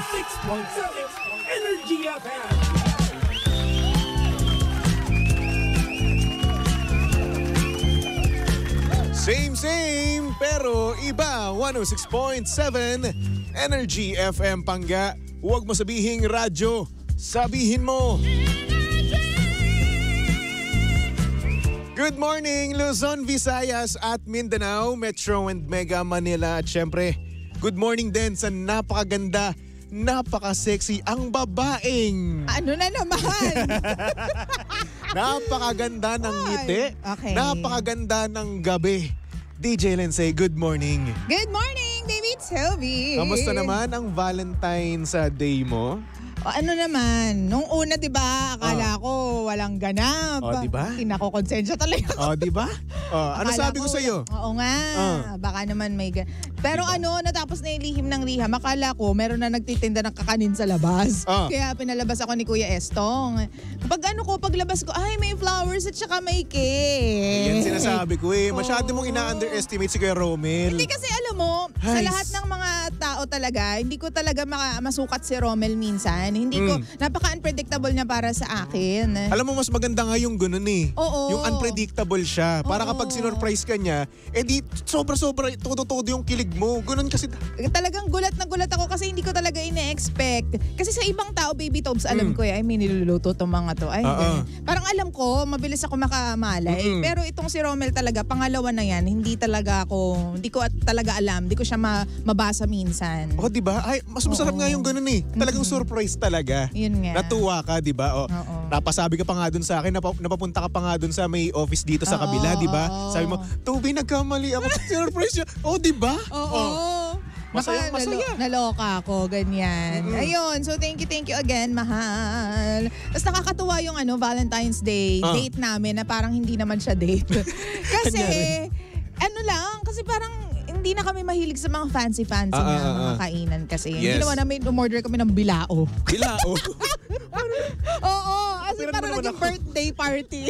106.7 Energy FM. Same, pero iba. 106.7 Energy FM Pangga. Huwag mo sabihing radyo. Sabihin mo. Good morning, Luzon, Visayas at Mindanao, Metro and Mega Manila. At syempre, good morning din sa napakaganda, napaka-sexy ang babaeng. Ano na naman? Napakaganda ng ngiti. Okay. Napakaganda ng gabi. DJ Lindsay, good morning. Good morning, baby Toby. Kamusta naman ang Valentine's Day mo? O, ano naman, nung una 'di ba, akala ko walang ganap. O, diba? Kinakokonsensya talaga. Oh, di ba? Oh, ano Akala sabi ko sa iyo? Oo nga. Baka naman may Pero Diba? natapos na yung lihim ng liham. Akala ko meron na nagtitinda ng kakanin sa labas. Kaya pinalabas ako ni Kuya Estong. Paglabas ko, ay may flowers at saka may cake. Yan sinasabi ko eh. Masyado mong ina-underestimate si Kuya Romel. Hindi kasi alam mo, sa lahat ng mga tao talaga, hindi ko talaga masukat si Romel minsan. Hindi ko, napaka-unpredictable niya para sa akin. Alam mo, mas maganda nga yung ganun eh. Oo. Yung unpredictable siya. Para kapag sinurprise ka niya, di sobra-sobra, todo-todo yung kilig mo. Ganun kasi. Talagang gulat na gulat ako kasi hindi ko talaga ine-expect. Kasi sa ibang tao, Baby Tobes, alam ko ay may niluluto itong mga to. Ay, parang alam ko, mabilis ako makamalay. Pero itong si Romel talaga, pangalawa na yan, hindi ko talaga alam. Hindi ko siya mabasa minsan. Oh, di ba? Ay, mas masarap nga yung ganun eh. Talagang surprise talaga. Yun nga. Natuwa ka, di ba? Napasabi ka pa nga dun sa akin, napapunta ka pa nga dun sa may office dito sa kabila, di ba? Sabi mo, Toby, nagkamali ako. Surprise siya. Oh, di ba? Oo. Masaya. Naloka ako, ganyan. Ayun, so thank you again, mahal. Tapos nakakatuwa yung Valentine's Day date namin na parang hindi naman siya date. Kasi, kasi parang hindi na kami mahilig sa mga fancy-fancy na mga kainan kasi. Yes. Ginawa namin, umorder kami ng bilao. Bilao? Oo, kasi parang naging birthday party.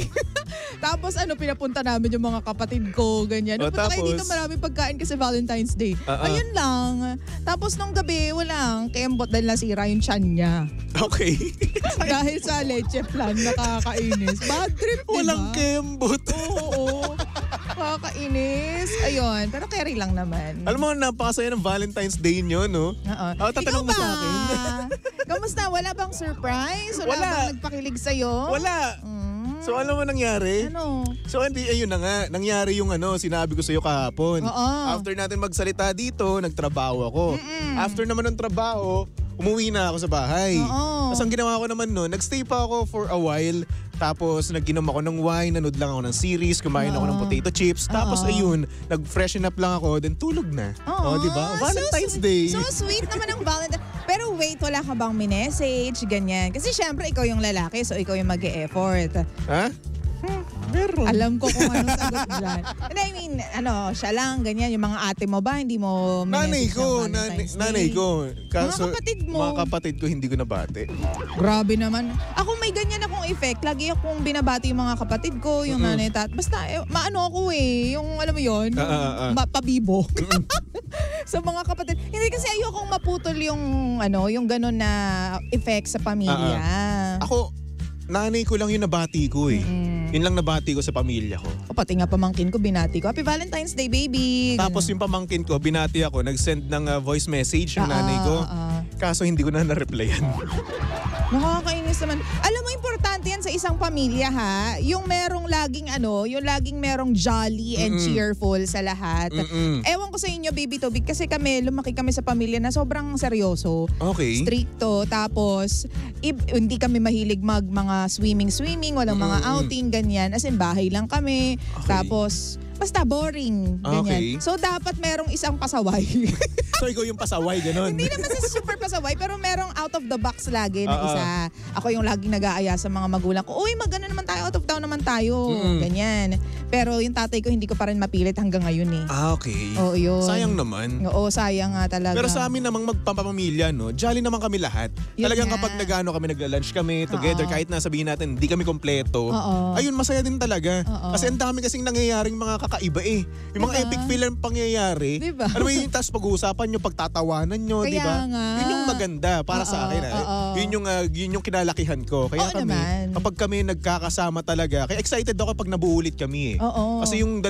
Tapos pinapunta namin yung mga kapatid ko, ganyan. Napunta kayo dito, maraming pagkain kasi Valentine's Day. Ayun lang. Tapos nung gabi, walang kembot dahil nasira yung tiyan niya. Okay. Dahil sa leche plan, nakakainis. Bad trip, diba? Walang kembot. Oo. Nakakainis. Ayun, pero carry lang naman. Alam mo, napakasaya ng Valentine's Day nyo, no? Tatanong mo sa akin. Kamusta? Wala bang surprise? Wala bang nagpakilig sa'yo? Wala. So alam mo nangyari? Ano? So ayun na nga, nangyari yung sinabi ko sa'yo kahapon. After natin magsalita dito, nagtrabaho ako. After naman ng trabaho, umuwi na ako sa bahay. Tapos ang ginawa ko naman noon, nagstay pa ako for a while. Tapos nag-inom ako ng wine, nanood lang ako ng series, kumain ako ng potato chips. Tapos ayun, nag-freshen up lang ako, then tulog na. Oh, di ba? Valentine's Day. So sweet naman ang Valentine's. Pero wait, wala ka bang minessage, ganyan? Kasi syempre ikaw yung lalaki, so ikaw yung mag-e-effort. Ha? Meron. Alam ko kung anong sagot dyan. And I mean, siya lang, ganyan. Yung mga ate mo ba, hindi mo Nanay ko. Kaso, mga kapatid mo. Mga kapatid ko, hindi ko nabate. Grabe naman. Ako may ganyan akong effect. Lagi akong binabati yung mga kapatid ko, yung nanay tat. Basta, maano ako yung alam mo yun, pabibo. Sa mga kapatid. Hindi kasi ayokong maputol yung ganun na effect sa pamilya. Ako, nanay ko lang yung nabati ko eh. Yun lang nabati ko sa pamilya ko. Pati nga pamangkin ko, binati ko. Happy Valentine's Day, baby! Tapos yung pamangkin ko, binati ako, nag-send ng voice message yung nanay ko. Kaso hindi ko na na-replyan. Nakakainis naman. Alam mo, importante yan sa isang pamilya ha. Yung merong laging merong jolly and cheerful sa lahat. Ewan ko sa inyo, baby Toby, kasi lumaki kami sa pamilya na sobrang seryoso. Okay. Stricto. Tapos, hindi kami mahilig mga swimming, walang mga outing, ganyan. As in, bahay lang kami. Okay. Tapos, basta boring. Ganyan. Okay. So, dapat merong isang pasaway. So, ikaw yung pasaway, gano'n? Hindi naman sa super pasaway, pero merong out of the box lagi na isa. Ako yung laging nag-aaya sa mga magulang ko, uy, naman tayo, out of town naman tayo. Ganyan. Pero yung tatay ko, hindi ko pa rin mapilit hanggang ngayon eh. Okay. Oo, yun. Sayang naman. Oo, sayang nga talaga. Pero sa amin namang magpapamilya, no, jolly naman kami lahat. Yun Talagang nga. kapag nagla-lunch kami together, kahit na sabihin natin, hindi kami kompleto. Oo. Ayun, masaya din talaga. Oo. Kasi ang dami kasing nangyayaring mga kakaiba eh. Yung mga epic film pangyayari. Diba? Ano mo yung tapos pag-uusapan nyo, pagtatawanan nyo, di ba? Yun yung maganda para sa akin. Yun yung kinalakihan ko. Kaya kapag kami nagkakasama talaga, kaya excited ako pag nabuulit kami eh. Kasi yung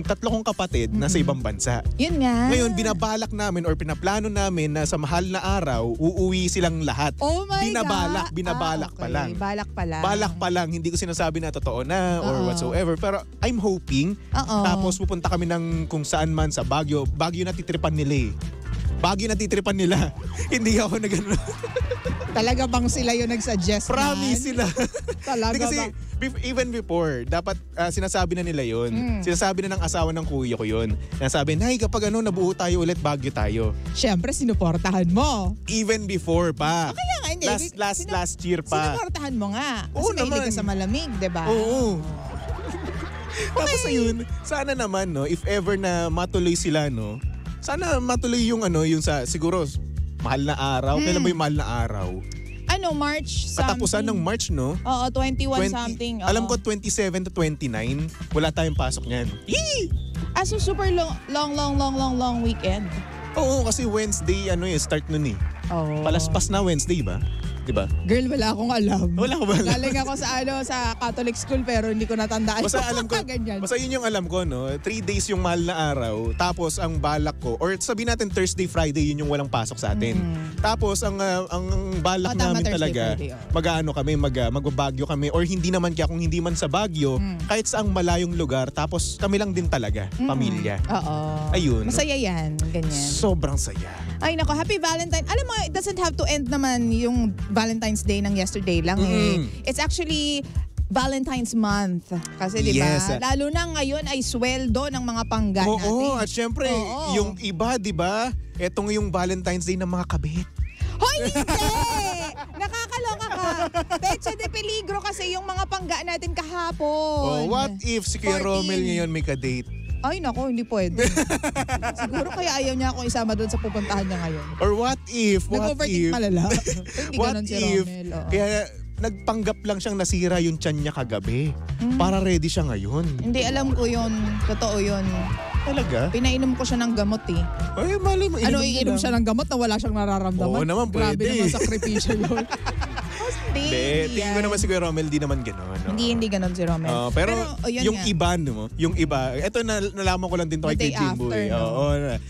tatlo kong kapatid nasa ibang bansa. Yun nga. Ngayon, binabalak namin or pinaplano namin na sa mahal na araw, uuwi silang lahat. Oh my God! Binabalak pa lang. Balak pa lang. Hindi ko sinasabi na totoo na or whatsoever. Pero I'm hoping. Tapos pupunta kami ng kung saan man sa Baguio. Baguio na titripan nila eh. Baguio na titripan nila. Hindi ako nag-ano. Talaga bang sila yung nagsuggest? Promise sila. Talaga kasi even before, dapat sinasabi na nila yun. Sinasabi na ng asawa ng kuya ko yun. Sinasabi, Nay, kapag nabuo tayo ulit, Baguio tayo. Siyempre, sinuportahan mo. Even before pa. Kaya nga, hindi. Last year pa. Sinuportahan mo nga. Oo Kasi mahilig ka sa malamig, diba? Oo. Tapos ayun, sana naman, no, if ever na matuloy sila, no, sana matuloy yung yung sa, siguro, mahal na araw. Kailan ba yung mahal na araw? March something. Katapusan ng March, no? Oo, 21 something. Alam ko 27 to 29, wala tayong pasok niyan. So super long weekend. Oo, kasi Wednesday, start nun eh. Palaspas na Wednesday ba? Diba? Girl, wala akong alam. Wala ko ba alam? Galing ako sa Catholic school pero hindi ko natandaan. Basta alam ko, basta yun yung alam ko, no? 3 days yung mahal na araw, tapos ang balak ko, or sabihin natin Thursday, Friday, yun yung walang pasok sa atin. Tapos ang balak namin talaga, magbabagyo kami, or hindi naman kaya kung hindi man sa Baguio, kahit saang malayong lugar, tapos kami lang din talaga, pamilya. Oo. Ayun. Masaya yan, ganyan. Sobrang saya. Ay nako, happy Valentine. Alam mo, it doesn't have to end naman yung Valentine's Day ng yesterday lang eh. It's actually Valentine's Month. Kasi di ba? Yes. Lalo na ngayon ay sweldo ng mga pangga natin. Oo, at syempre, yung iba, di ba? Etong yung Valentine's Day ng mga kabit. Hoy, hindi! Nakakaloka ka. Peche de peligro kasi yung mga pangga natin kahapon. What if si Kuya Romel ngayon may ka-date? Ay nako, hindi pwede. Siguro kaya ayaw niya akong isama doon sa pupuntahan niya ngayon. Or what if? Nag-overthink malala. Hindi What ganun si if? Romel. Kaya nagpanggap lang siyang nasira yung tiyan niya kagabi. Para ready siya ngayon. Hindi, alam ko yun. Totoo yun. Talaga? Pinainom ko siya ng gamot eh. Ay, mali mo. Iinom siya ng gamot na wala siyang nararamdaman? Oo naman, Grabe pwede. naman sakripisyo yun. Hindi, tingin ko naman si Kuya Romel, di naman gano'n. No? Hindi gano'n si Romel. Pero yung nga. iba, no? Yung iba, eto nalaman ko lang din to kay The day Jimbo. after, no? Oo,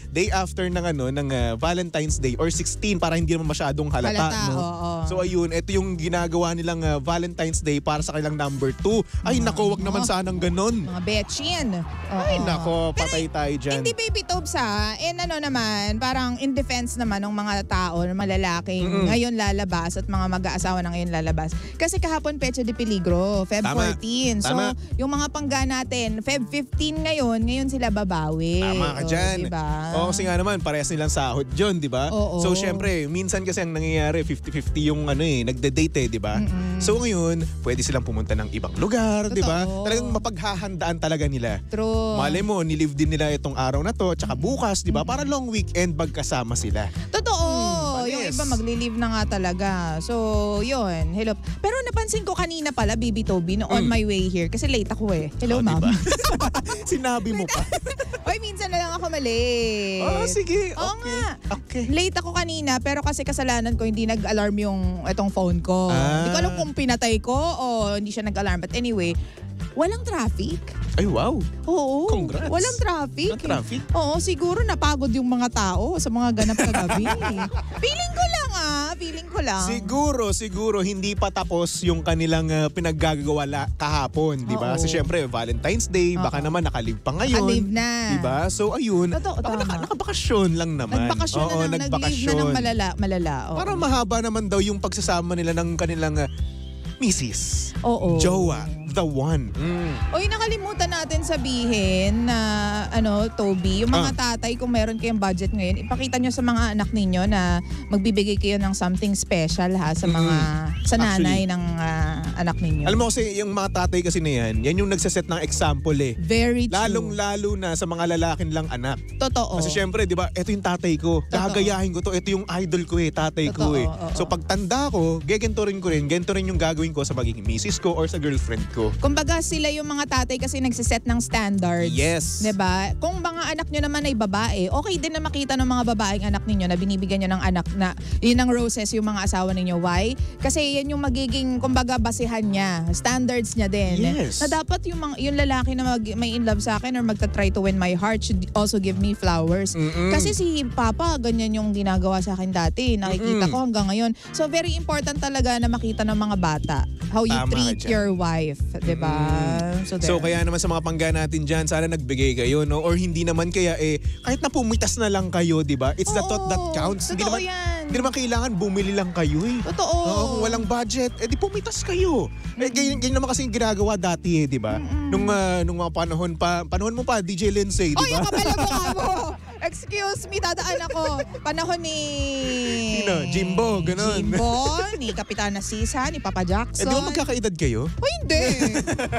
day after ng Valentine's Day or 16 para hindi naman masyadong halata. No? Oo. So ayun, ito yung ginagawa nilang Valentine's Day para sa kanilang number 2. Ay nako, wag naman sanang gano'n. Mga betchin. Ay nako, patay tayo dyan. Hindi baby tobes ha. Naman, parang in defense naman ng mga tao, ng mga lalaking ngayon lalabas at mga mag-aasawa na ngayon lalabas. Kasi kahapon Pecha de Peligro, Feb 14. So, yung mga pangga natin, Feb 15 ngayon sila babawi. Tama ka dyan. Diba? Oo, kasi nga naman, parehas nilang sahod dyan, di ba? Oo. So, syempre, minsan kasi ang nangyayari, 50-50 yung nagde-date di ba? So, ngayon, pwede silang pumunta ng ibang lugar, di ba? Talagang mapaghahandaan talaga nila. True. Malay mo, nilive din nila itong araw na to, tsaka bukas, di ba? Para long weekend, magkasama sila. Totoo. Yung Yes. iba magli-leave na nga talaga. So, yun. Hello. Pero napansin ko kanina pala, Baby Toby, no, on my way here. Kasi late ako eh. Hello, ma'am. Diba? Sinabi mo pa. Oy, minsan na lang ako mali. Sige. Oo Okay. nga. Okay. Late ako kanina, pero kasi kasalanan ko, hindi nag-alarm yung itong phone ko. Hindi ko alam kung pinatay ko o hindi siya nag-alarm. But anyway, walang traffic. Ay, wow. Oo. Congrats. Walang traffic. Walang traffic? Oo, siguro napagod yung mga tao sa mga ganap kagabi. Feeling ko lang. Siguro hindi pa tapos yung kanilang pinaggagawa kahapon, di ba? Oo. Kasi syempre Valentine's Day, baka naman nakalive pa ngayon. Nakalive na. Di ba? So ayun, Totoo, baka tama. nakabakasyon lang naman. Nagbakasyon Oo, na lang. Nag-leave na ng malala. Oo. Para mahaba naman daw yung pagsasama nila ng kanilang misis. Oo. Jowa. The one. Oy, nakalimutan natin sabihin na Toby, yung mga tatay kung meron kayong budget ngayon, ipakita nyo sa mga anak ninyo na magbibigay kayo ng something special ha sa mga sa nanay ng anak ninyo. Alam mo kasi yung mga tatay kasi na yan yung nagsaset ng example eh. Very true. Lalong-lalo na sa mga lalaking lang anak. Totoo. Kasi syempre, di ba, ito yung tatay ko. Gagayahin ko to. Ito yung idol ko tatay ko eh. Totoo, oo. So pag tanda ko, gento rin yung gagawin ko sa magiging misis ko or sa girlfriend ko. ko. Kumbaga sila yung mga tatay kasi nagsiset ng standards. Yes. 'Di ba? Kung mga anak nyo naman ay babae, okay din na makita ng mga babaeng anak ninyo na binibigyan nyo ng anak na yun ang roses yung mga asawa ninyo. Why? Kasi yan yung magiging kumbaga basihan niya, standards niya din. Yes. Na dapat yung lalaki na may in love sa akin or magta-try to win my heart should also give me flowers. Kasi si Papa, ganyan yung ginagawa sa akin dati. Nakikita ko hanggang ngayon. So very important talaga na makita ng mga bata how you Tama treat dyan. your wife. Diba? So kaya naman sa mga pangga natin dyan, sana nagbigay kayo, no? Or hindi naman kaya kahit na pumitas na lang kayo, di ba? It's the thought that counts. Totoo yan. Hindi naman kailangan bumili lang kayo eh. Totoo. Oo, kung walang budget, di pumitas kayo. Ganyan naman kasi yung ginagawa dati di ba? Nung mga panahon mo pa, DJ Lindsay, di Oy, ba? yung kapal mo. Excuse me, dadaan ako. Panahon ni... Sino? Jimbo, ganun. Jimbo, ni Kapitana Sisa, ni Papa Jackson. Di ba magkakaedad kayo? Uy, hindi.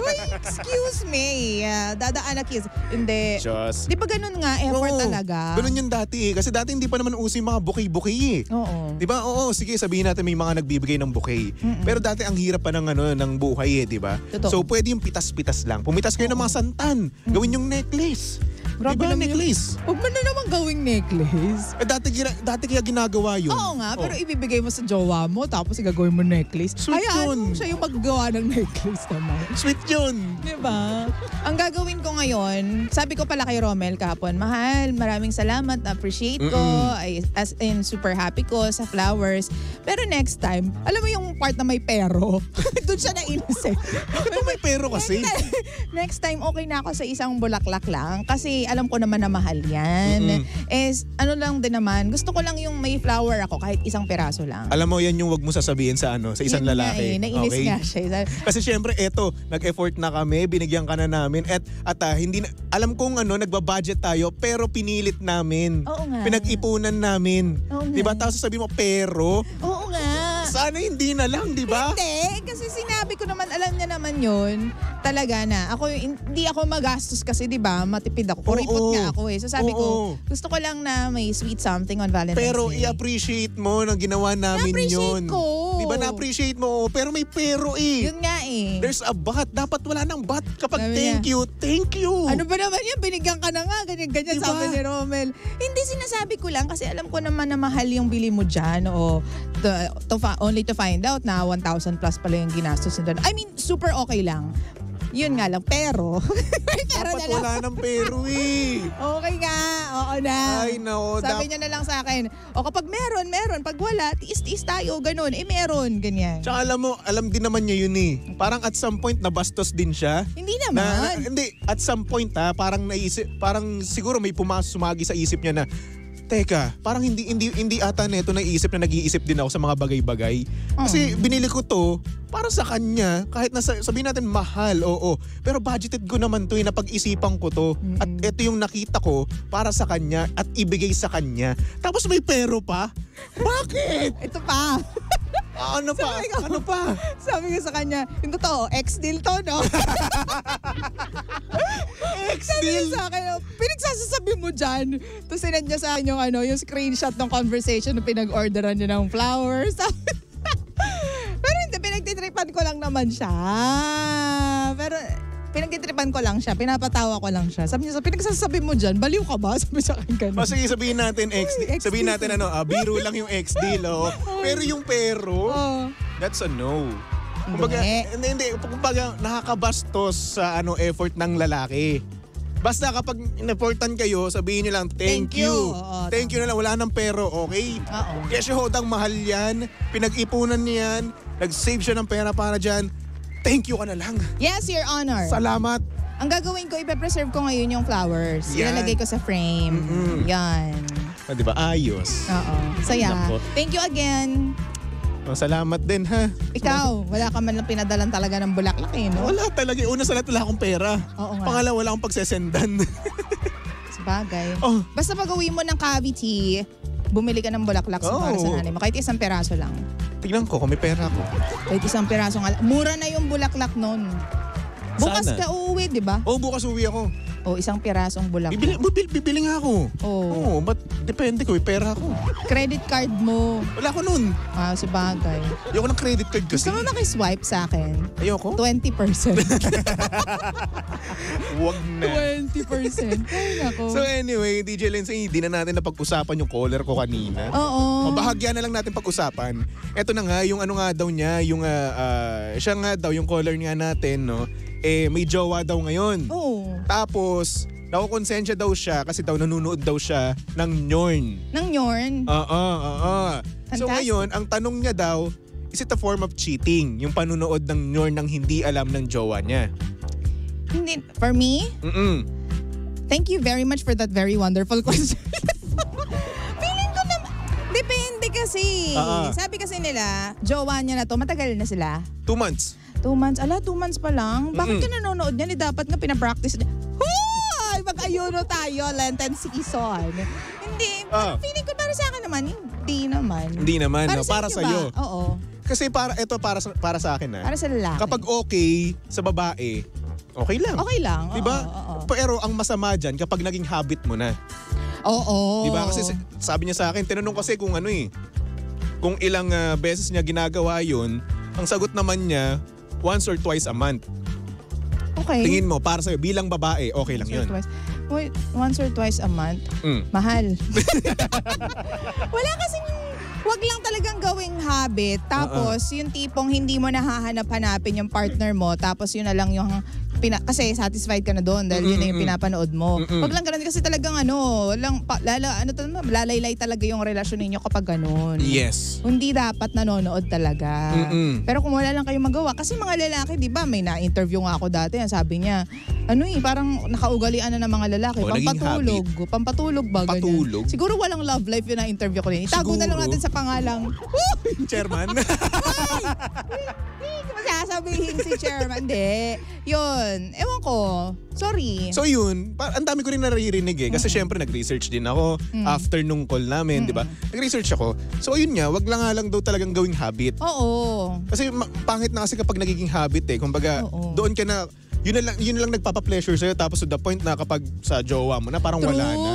Uy, excuse me. Dadaan na kiss. Hindi. Diyos. Di ba ganun nga, effort Oo, talaga? ganun yung dati eh. Kasi dati hindi pa naman uso yung mga bouquet-bouquet eh. Oo. Di ba? Oo, sige, sabihin natin may mga nagbibigay ng bouquet. Pero dati ang hirap pa ng buhay di ba? Totoo. So pwede yung pitas-pitas lang. Pumitas kayo ng mga santan. Gawin yung necklace. Grabe Di ba naman necklace? Huwag mo na naman gawing necklace. Dati kaya ginagawa yun. Oo nga, pero ibibigay mo sa jowa mo tapos gagawin mo necklace. Sweet Hayaan yun. mo siya yung maggawa ng necklace naman. Sweet yun. Diba? Ang gagawin ko ngayon, sabi ko pala kay Romel kahapon, mahal, maraming salamat, appreciate ko, as in super happy ko sa flowers. Pero next time, alam mo yung part na may pero, doon siya nainis eh. Ito may pero kasi. Next time, okay na ako sa isang bulaklak lang kasi alam ko naman na mahal yan. Is, ano lang din naman, gusto ko lang yung may flower ako kahit isang peraso lang. Alam mo, yan yung wag mo sasabihin sa sa isang Yun lalaki. Nga, nainis nga siya. Kasi syempre, eto, nag-effort na kami, binigyan ka na namin, at hindi na, alam kong nagbabudget tayo, pero pinilit namin. Oo nga. Pinag-ipunan namin. Oo nga. Diba? Tapos sasabihin mo, pero, Oo nga. sana hindi na lang, diba? Hindi, kasi sinabi ko naman, alam niya naman yun, talaga na. Hindi ako magastos kasi, di ba? Matipid ako. Kuripot nga ako eh. So sabi ko, gusto ko lang na may sweet something on Valentine's Pero Day. i-appreciate mo na ginawa namin Na-appreciate yun. ko. Diba na-appreciate mo? Pero may pero eh. Yun nga eh. There's a but. Dapat wala nang but. Kapag Sabi thank niya, you, thank you. Ano ba naman yun? Binigyan ka na nga. Ganyan-ganyan Diba? sabi ni Romel. Hindi, sinasabi ko lang kasi alam ko naman na mahal yung bili mo dyan. O only to find out na 1,000 plus pala yung ginastos nito. I mean, super okay lang. Yun nga lang, pero Dapat na lang. wala nang pero eh. Okay nga, oo na. Ay, no. Sabi niya na lang sa akin, o kapag meron. Pag wala, tiis-tiis tayo, ganun. Meron, ganyan. Tsaka alam din naman niya yun eh. Parang at some point nabastos din siya. Hindi naman. Hindi, at some point parang siguro may sumagi sa isip niya na, teka, parang hindi ata neto naiisip na nag-iisip din ako sa mga bagay-bagay. Kasi binili ko to para sa kanya, kahit na sabihin natin mahal, oo. Pero budgeted ko naman to, napag-isipan ko to. At ito yung nakita ko para sa kanya at ibigay sa kanya. Tapos may pero pa? Bakit? Ito pa. Ano pa? Ano pa? Sabi ko sa kanya, yung totoo, ex-deal to, no? Sabi niya sa akin, pinagsasasabi mo dyan. Tapos sinend niya sa akin yung screenshot ng conversation na pinag-orderan niya ng flowers. Pero hindi, pinagtitripan ko lang naman siya. Pero pinagtitripan ko lang siya, pinapatawa ko lang siya. Sabi niya, pinagsasabi mo dyan, baliw ka ba? Sabi sa akin ganun. Sige, sabihin natin sabihin natin biro lang yung ex-deal, oh. Pero yung pero, that's a no. Kumbaga, kumbaga nakakabastos sa effort ng lalaki. Basta kapag in-effortan kayo, sabihin niyo lang, thank you. Oo, Thank you na lang, wala nang pero, okay? Oo. Kasi hodang mahal yan, pinag-ipunan niyan, nag-save siya ng pera para dyan, thank you ka na lang. Yes, Your Honor. Salamat. Ang gagawin ko, ipe-preserve ko ngayon yung flowers. Yan. Ilalagay ko sa frame. Yan. Diba? Ayos. Oo. Saya. Nako. Thank you again. Salamat din, ha? Ikaw, wala ka man lang pinadalan talaga ng bulaklak eh, no? Wala talaga. Una sa lahat, wala akong pera. Oo nga. Pangalawa, wala akong pagsesendan. Sabagay. Oh. Basta pag uwi mo ng cavity, bumili ka ng bulaklak para sa nanay mo. Kahit isang peraso lang. Tingnan ko kung may pera ako. Kahit isang peraso nga. Mura na yung bulaklak nun. Bukas Sana. ka uuwi, di ba? Bukas uwi ako. O, isang pirasong bulaklak. Bibili nga ako. Oo, ba't depende ko, may pera ako. Credit card mo. Wala ko nun. Sabagay. Ayoko ng credit card kasi. Gusto mo makiswipe sa akin? Ayoko? 20%. Wag na. 20%. Ay, nako. So anyway, DJ Lindsay, hindi na natin napag-usapan yung caller ko kanina. Oo. Bahagya na lang natin pag-usapan. Ito na nga, yung ano nga daw niya, yung siya nga daw, yung caller nga natin, no? May jowa daw ngayon. Oo. Tapos, nakukonsensya daw siya kasi daw nanunood daw siya ng Nyorn. Ng Nyorn? Oo. So Fantastic. ngayon, ang tanong niya daw, is it a form of cheating? Yung panunood ng Nyorn ng hindi alam ng jowa niya. Hindi. For me? Thank you very much for that very wonderful question. Feeling ko naman, depende kasi. Sabi kasi nila, jowa niya na to, matagal na sila. 2 months. 2 months? 2 months pa lang? Bakit ka nanonood niyan? Dapat nga pinapractice niya. Hoy! Mag-ayuno tayo, Lenten season. Hindi. Feeling ko para sa akin naman, hindi naman. Hindi naman, Para, no? Para sa'yo. Oo. Kasi para sa akin, Para sa lalaki. kapag okay sa babae, okay lang. Okay lang. Diba? Oo. Pero ang masama dyan, kapag naging habit mo na. Oo. Diba? Kasi sabi niya sa akin, tinanong kasi kung kung ilang beses niya ginagawa yun, ang sagot naman niya, once or twice a month. Okay. Tingin mo, para sa'yo, bilang babae, okay lang yun. Once or twice a month? Mahal. Wala kasing, wag lang talagang gawing habit. Tapos, yung tipong hindi mo nahahanap-hanapin yung partner mo. Tapos, yun na lang yung kasi satisfied ka na doon dahil yun na yung pinapanood mo. Wag lang ganun kasi talagang lalaylay talaga yung relasyon ninyo kapag ganun. Yes. Hindi dapat nanonood talaga. Pero kung wala lang kayong magawa, kasi mga lalaki, di ba, may na-interview nga ako dati, sabi niya, parang nakaugalian na ng mga lalaki, pampatulog ba? Ganyan. Patulog? Siguro walang love life yun na-interview ko rin. Itago na lang natin sa pangalang, Chairman. masasabihin si chairman. Hindi. Yun. Ewan ko. Sorry. So yun, ang dami ko rin naririnig kasi syempre nag-research din ako after nung call namin, di ba? Nag-research ako. So yun nga, wag lang daw talagang gawing habit. Oo. Kasi pangit na kasi kapag nagiging habit Kumbaga, doon ka na, yun na lang nagpapa-pleasure sa'yo tapos to the point na kapag sa jowa mo na parang wala na.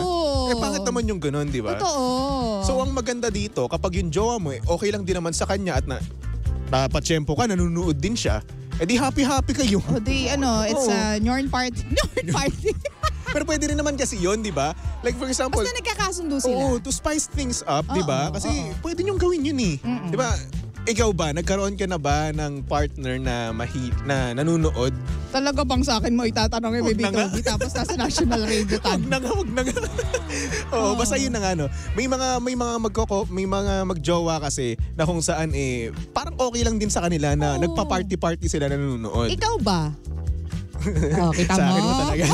Pangit naman yung ganun, di ba? Totoo. So ang maganda dito, kapag yung jowa mo okay lang din naman sa kanya at napatsyempo ka, nanunood din siya, di happy-happy kayo. It's a Nyorn party. Nyorn party. Pero pwede rin naman kasi yun, di ba? Like for example, basta nagkakasundo sila. Oo, to spice things up, di ba? Kasi pwede niyong gawin yun di ba? Ikaw ba, nagkaroon ka na ba ng partner na nanunood? Talaga bang sa akin mo itatanong yung Baby Toby tapos nasa national radio tayo? Wag na nga. Oo, basta yun na nga, no. May mga magjowa kasi na kung saan parang okay lang din sa kanila na nagpa-party-party sila na nanonood. Ikaw ba? Kita mo? Sa akin mo talaga.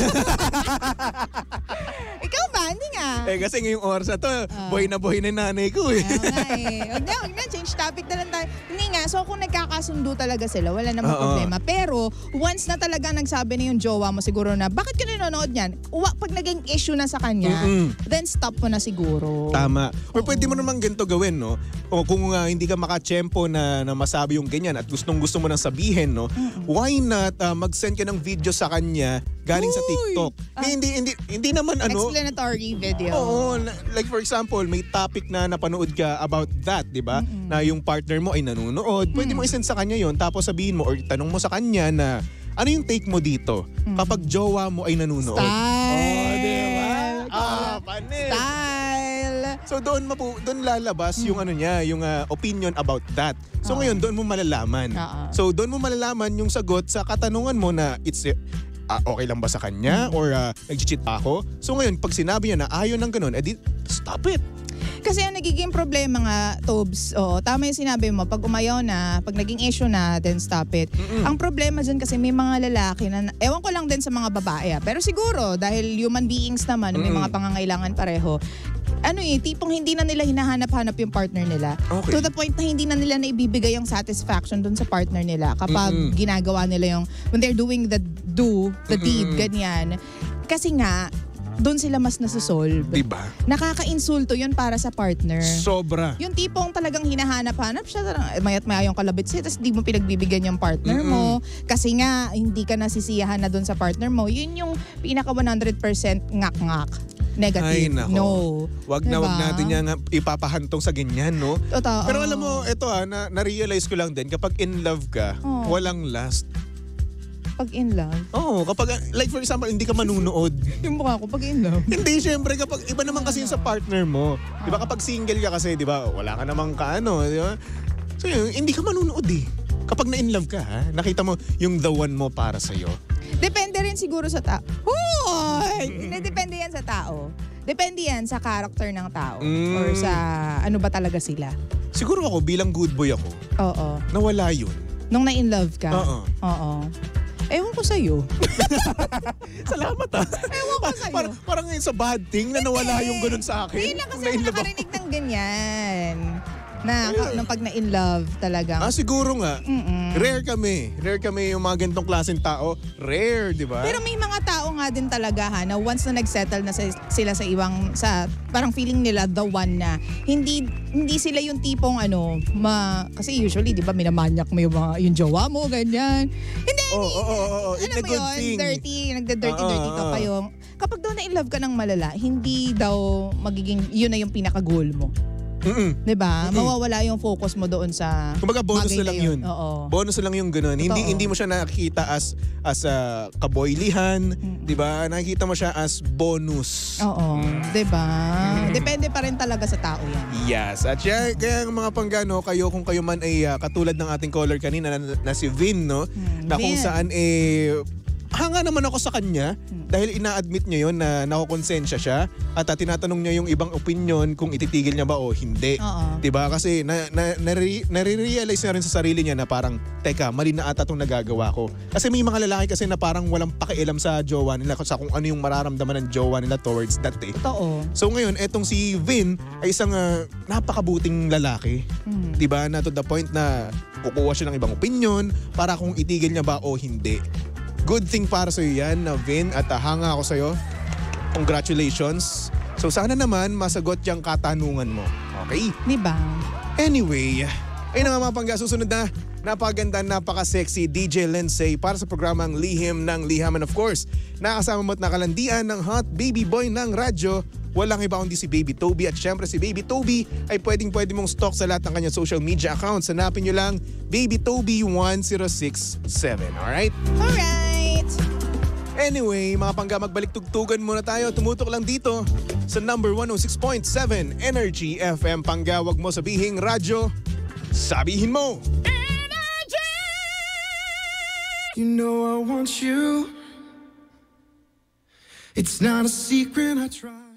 Ikaw ba? Hindi nga. Kasi ngayong oras na to, buhay na nanay ko Huwag na, change topic na lang tayo. Hindi nga, so kung nagkakasundo talaga sila, wala namang problema. Pero, once na talaga nagsabi na yung jowa mo siguro na, bakit ka nanonood yan? Pag naging issue na sa kanya, then stop mo na siguro. Tama. Or pwede mo naman ganito gawin, no? O kung hindi ka makatsyempo na masabi yung ganyan at gusto mo nang sabihin, no? Why not mag-send ka ng video sa kanya galing sa TikTok? Hindi naman explanatory video. Oo, like for example, may topic na napanood ka about that, di ba? Na yung partner mo ay nanonood. Pwede mo isend sa kanya yon, tapos sabihin mo or tanong mo sa kanya na ano yung take mo dito kapag jowa mo ay nanonood. Style! Di ba? Panis! Style! So doon lalabas yung yung opinion about that. So ngayon doon mo malalaman. So doon mo malalaman yung sagot sa katanungan mo na okay lang ba sa kanya or nag-cheat ba ako? So ngayon pag sinabi niya na ayaw ng ganun, edi stop it. Kasi ang nagiging problema nga, Tobs, tama yung sinabi mo, pag umayaw na, pag naging issue na, then stop it. Ang problema dyan kasi may mga lalaki na, ewan ko lang din sa mga babae, pero siguro, dahil human beings naman, may mga pangangailangan pareho, tipong hindi na nila hinahanap-hanap yung partner nila. Okay. To the point na hindi na nila naibibigay yung satisfaction dun sa partner nila kapag ginagawa nila yung, when they're doing the deed, ganyan. Kasi nga, doon sila mas nasusolve. Diba? Nakaka-insulto yun para sa partner. Sobra. Yung tipong talagang hinahanap-hanap siya, maya't maya yung kalabit siya, tapos di mo pinagbibigyan yung partner mo. Kasi nga, hindi ka nasisiyahan na doon sa partner mo. Yun yung pinaka 100% ngak-ngak. Negative. Ay, nako. No. Wag natin yan ipapahantong sa ganyan, no? Totoo. Pero alam mo, ito na-realize ko lang din, kapag in love ka, walang last. Pag in love? Oo, kapag, like for example, hindi ka manunood. Yung mukha ko, pag in love? Hindi, syempre, kapag iba naman kasi yung sa partner mo. Di ba kapag single ka kasi, di ba, wala ka namang kaano, di ba? So yun, hindi ka manunood eh. Kapag na-in love ka, nakita mo yung the one mo para sa'yo. Depende rin siguro sa tao. Hoy! Depende yan sa tao. Depende yan sa character ng tao. Or sa ano ba talaga sila. Siguro ako, bilang good boy ako, nawala yun. Nung na-in love ka? Oo. Ewan ko sa'yo. Salamat Ewan ko sa'yo. Parang ngayon sa bad thing na nawala yung ganun sa akin. Hindi lang kasi ako nakarinig ng ganyan. Na nung pag na-in love talaga. Siguro nga. Rare kami. Rare kami yung mga ganitong klaseng tao. Rare, di ba? Pero may mga tao nga din talaga na once na nagsettle na sila sa ibang, parang feeling nila the one na, hindi sila yung tipong kasi usually, di ba, minamanyak mo yung jowa mo, ganyan. Hindi, It's alam a mo good yun, thing. nagda-dirty ka pa yung, kapag daw na-in love ka ng malala, hindi daw magiging, yun na yung pinaka-goal mo. Diba? Mawawala yung focus mo doon sa kumbaga bonus na lang yun. Oo. Bonus na lang yung ganun. Hindi mo siya nakikita as kaboylihan, 'di ba? Nakikita mo siya as bonus. Oo. 'Di ba? Depende pa rin talaga sa tao 'yan. Yes. At kaya mga panggano, kung kayo man ay katulad ng ating caller kanina na si Vin, no? Na kung Vin. saan hanga naman ako sa kanya dahil ina-admit niya yon na nakokonsensya siya at tinatanong niya yung ibang opinion kung ititigil niya ba o hindi. 'Di ba? Kasi nare-realize na rin sa sarili niya na parang teka, mali na ata tong nagagawa ko. Kasi may mga lalaki kasi na parang walang pakialam sa jowa nila sa kung ano yung mararamdaman ng jowa nila towards that eh. Totoo. So ngayon, etong si Vin ay isang napakabuting lalaki. 'Di ba? Na to the point na kukuha siya ng ibang opinion para kung itigil niya ba o hindi. Good thing para sa'yo yan, Vin, at hanga ako sa'yo. Congratulations. So sana naman masagot yung katanungan mo. Okay? Diba? Anyway, ayun na nga mga pangga, susunod na napakaganda, napaka-sexy DJ Lindsay para sa programang Lihim ng Liham. And of course, nakasama mo at nakalandian ng hot baby boy ng radyo. Walang iba kundi si Baby Toby. At syempre si Baby Toby ay pwede mong stalk sa lahat ng kanyang social media accounts. Hanapin nyo lang Baby Toby 1067. Alright? Alright. Anyway, mga pangga, magbalik tugtugan muna tayo. Tumutok lang dito sa number 106.7 Energy FM. Pangga, wag mo sabihing radyo, sabihin mo. Energy! You know I want you. It's not a secret I try.